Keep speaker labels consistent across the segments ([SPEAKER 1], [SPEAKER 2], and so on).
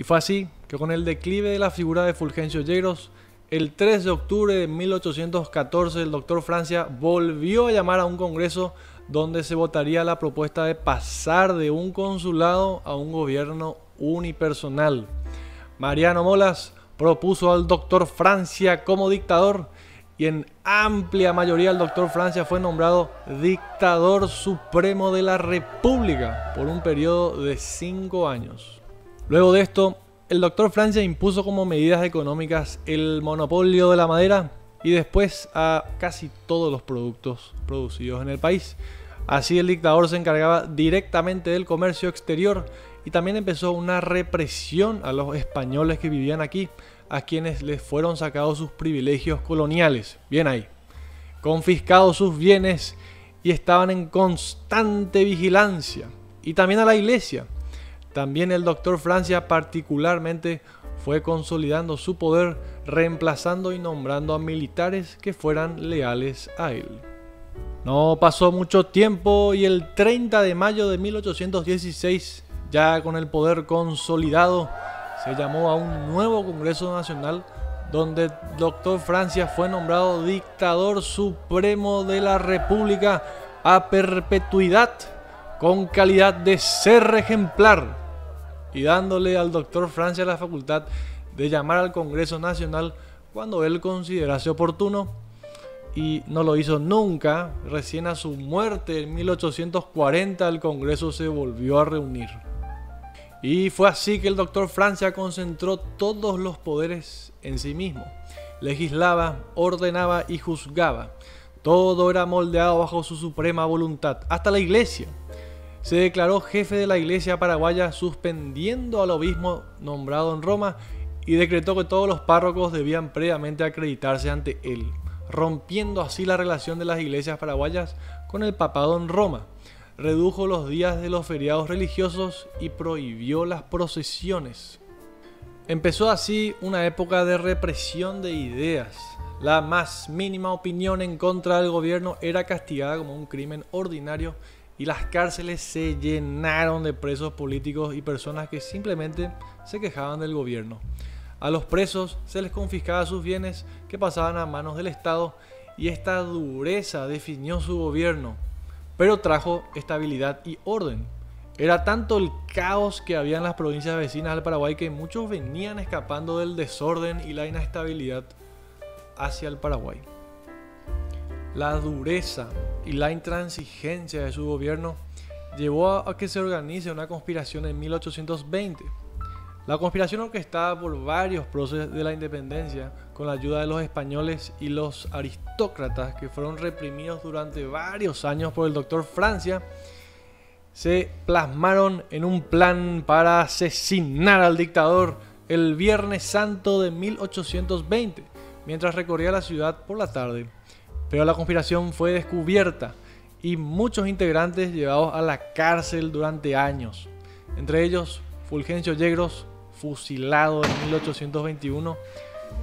[SPEAKER 1] Y fue así que con el declive de la figura de Fulgencio Yegros, el 3 de octubre de 1814 el doctor Francia volvió a llamar a un congreso donde se votaría la propuesta de pasar de un consulado a un gobierno unipersonal. Mariano Molas propuso al doctor Francia como dictador y en amplia mayoría el doctor Francia fue nombrado dictador supremo de la República por un periodo de 5 años. Luego de esto, el doctor Francia impuso como medidas económicas el monopolio de la madera y después a casi todos los productos producidos en el país. Así el dictador se encargaba directamente del comercio exterior y también empezó una represión a los españoles que vivían aquí, a quienes les fueron sacados sus privilegios coloniales, bien ahí, confiscados sus bienes y estaban en constante vigilancia. Y también a la iglesia. También el doctor Francia particularmente fue consolidando su poder, reemplazando y nombrando a militares que fueran leales a él. No pasó mucho tiempo y el 30 de mayo de 1816, ya con el poder consolidado, se llamó a un nuevo Congreso Nacional donde el doctor Francia fue nombrado dictador supremo de la República a perpetuidad con calidad de ser ejemplar y dándole al doctor Francia la facultad de llamar al Congreso Nacional cuando él considerase oportuno, y no lo hizo nunca. Recién a su muerte en 1840 el Congreso se volvió a reunir. Y fue así que el doctor Francia concentró todos los poderes en sí mismo. Legislaba, ordenaba y juzgaba. Todo era moldeado bajo su suprema voluntad, hasta la iglesia. Se declaró jefe de la iglesia paraguaya suspendiendo al obispo nombrado en Roma y decretó que todos los párrocos debían previamente acreditarse ante él, rompiendo así la relación de las iglesias paraguayas con el papado en Roma. Redujo los días de los feriados religiosos y prohibió las procesiones. Empezó así una época de represión de ideas. La más mínima opinión en contra del gobierno era castigada como un crimen ordinario y las cárceles se llenaron de presos políticos y personas que simplemente se quejaban del gobierno. A los presos se les confiscaba sus bienes que pasaban a manos del Estado y esta dureza definió su gobierno, pero trajo estabilidad y orden. Era tanto el caos que había en las provincias vecinas del Paraguay que muchos venían escapando del desorden y la inestabilidad hacia el Paraguay. La dureza y la intransigencia de su gobierno llevó a que se organice una conspiración en 1820. La conspiración orquestada por varios próceres de la independencia con la ayuda de los españoles y los aristócratas que fueron reprimidos durante varios años por el doctor Francia, se plasmaron en un plan para asesinar al dictador el Viernes Santo de 1820, mientras recorría la ciudad por la tarde. Pero la conspiración fue descubierta y muchos integrantes llevados a la cárcel durante años. Entre ellos, Fulgencio Yegros, fusilado en 1821,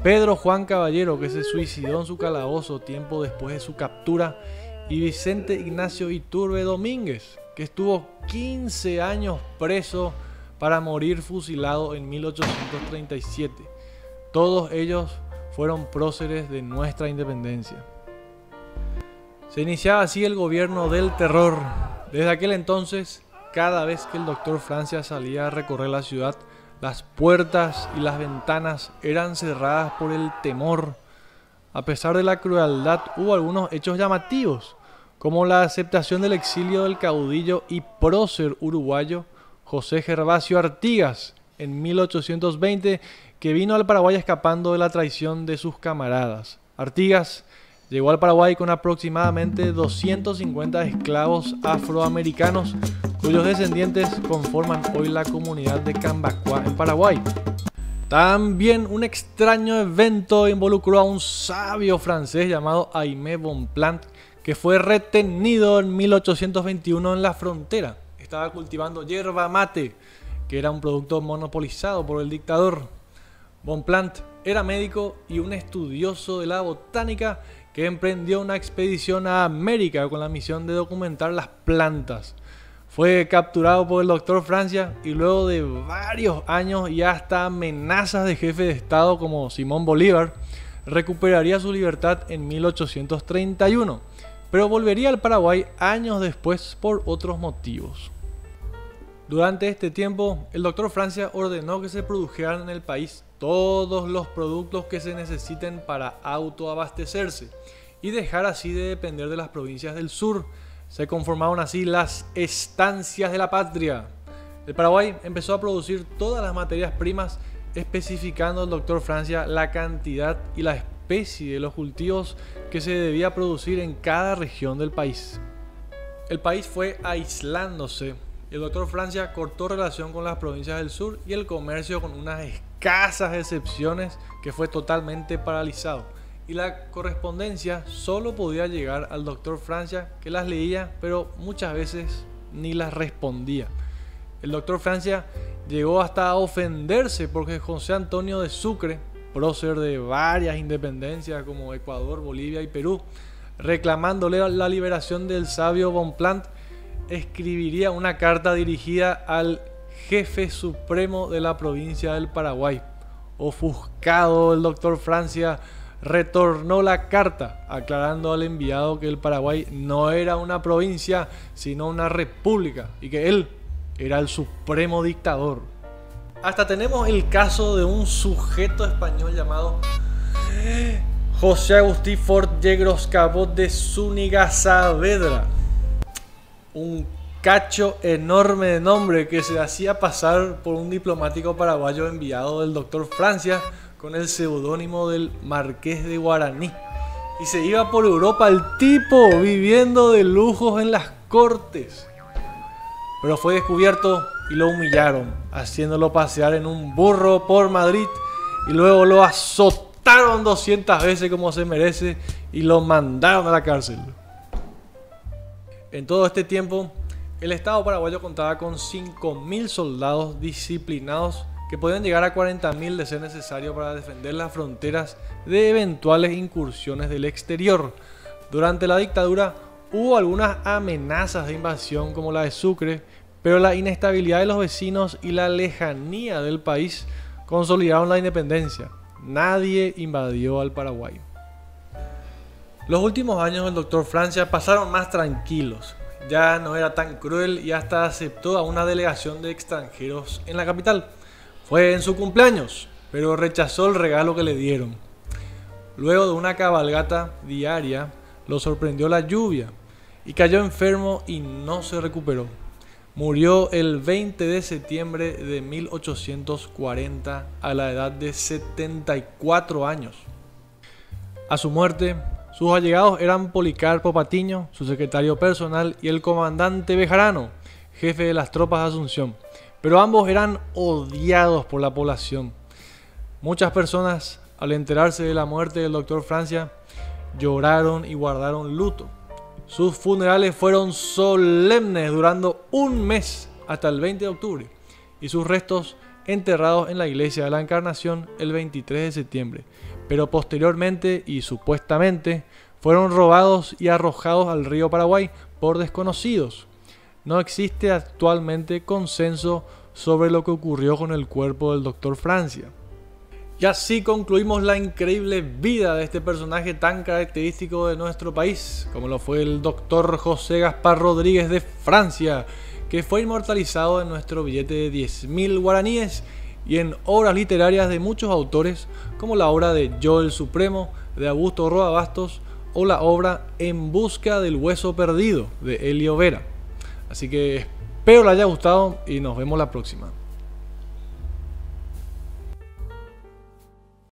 [SPEAKER 1] Pedro Juan Caballero, que se suicidó en su calabozo tiempo después de su captura, y Vicente Ignacio Iturbe Domínguez, que estuvo 15 años preso para morir fusilado en 1837. Todos ellos fueron próceres de nuestra independencia. Se iniciaba así el gobierno del terror. Desde aquel entonces, cada vez que el doctor Francia salía a recorrer la ciudad, las puertas y las ventanas eran cerradas por el temor. A pesar de la crueldad, hubo algunos hechos llamativos, como la aceptación del exilio del caudillo y prócer uruguayo José Gervasio Artigas en 1820, que vino al Paraguay escapando de la traición de sus camaradas. Artigas llegó al Paraguay con aproximadamente 250 esclavos afroamericanos, cuyos descendientes conforman hoy la comunidad de Cambacoa en Paraguay. También un extraño evento involucró a un sabio francés llamado Aimé Bonpland, que fue retenido en 1821 en la frontera. Estaba cultivando yerba mate, que era un producto monopolizado por el dictador. Bonpland era médico y un estudioso de la botánica que emprendió una expedición a América con la misión de documentar las plantas. Fue capturado por el Doctor Francia y luego de varios años y hasta amenazas de jefe de Estado como Simón Bolívar, recuperaría su libertad en 1831, pero volvería al Paraguay años después por otros motivos. Durante este tiempo, el Doctor Francia ordenó que se produjeran en el país todos los productos que se necesiten para autoabastecerse y dejar así de depender de las provincias del sur. Se conformaron así las estancias de la patria. El Paraguay empezó a producir todas las materias primas, especificando el Doctor Francia la cantidad y la especie de los cultivos que se debía producir en cada región del país. El país fue aislándose. El Doctor Francia cortó relación con las provincias del sur y el comercio, con unas escasas excepciones, que fue totalmente paralizado. Y la correspondencia solo podía llegar al Doctor Francia, que las leía, pero muchas veces ni las respondía. El Doctor Francia llegó hasta a ofenderse porque José Antonio de Sucre, prócer de varias independencias como Ecuador, Bolivia y Perú, reclamándole la liberación del sabio Bonpland, escribiría una carta dirigida al jefe supremo de la provincia del Paraguay. Ofuscado, el Doctor Francia retornó la carta, aclarando al enviado que el Paraguay no era una provincia, sino una república, y que él era el supremo dictador. Hasta tenemos el caso de un sujeto español llamado José Agustín Fort Yegros Cabot de Zúñiga Saavedra, un cacho enorme de nombre que se hacía pasar por un diplomático paraguayo enviado del Doctor Francia con el seudónimo del Marqués de Guaraní, y se iba por Europa el tipo, viviendo de lujos en las cortes. Pero fue descubierto y lo humillaron, haciéndolo pasear en un burro por Madrid, y luego lo azotaron 200 veces como se merece y lo mandaron a la cárcel. En todo este tiempo, el Estado paraguayo contaba con 5.000 soldados disciplinados que podían llegar a 40.000 de ser necesario para defender las fronteras de eventuales incursiones del exterior. Durante la dictadura hubo algunas amenazas de invasión como la de Sucre, pero la inestabilidad de los vecinos y la lejanía del país consolidaron la independencia. Nadie invadió al Paraguay. Los últimos años del Doctor Francia pasaron más tranquilos. Ya no era tan cruel y hasta aceptó a una delegación de extranjeros en la capital. Fue en su cumpleaños, pero rechazó el regalo que le dieron. Luego de una cabalgata diaria, lo sorprendió la lluvia y cayó enfermo y no se recuperó. Murió el 20 de septiembre de 1840 a la edad de 74 años. A su muerte, sus allegados eran Policarpo Patiño, su secretario personal, y el comandante Bejarano, jefe de las tropas de Asunción. Pero ambos eran odiados por la población. Muchas personas, al enterarse de la muerte del Doctor Francia, lloraron y guardaron luto. Sus funerales fueron solemnes, durando un mes hasta el 20 de octubre, y sus restos enterrados en la iglesia de la Encarnación el 23 de septiembre. Pero posteriormente y supuestamente fueron robados y arrojados al río Paraguay por desconocidos. No existe actualmente consenso sobre lo que ocurrió con el cuerpo del Doctor Francia. Y así concluimos la increíble vida de este personaje tan característico de nuestro país, como lo fue el Doctor José Gaspar Rodríguez de Francia, que fue inmortalizado en nuestro billete de 10.000 guaraníes y en obras literarias de muchos autores, como la obra de Yo el Supremo de Augusto Roa Bastos o la obra En busca del hueso perdido de Elio Vera. Así que espero les haya gustado y nos vemos la próxima.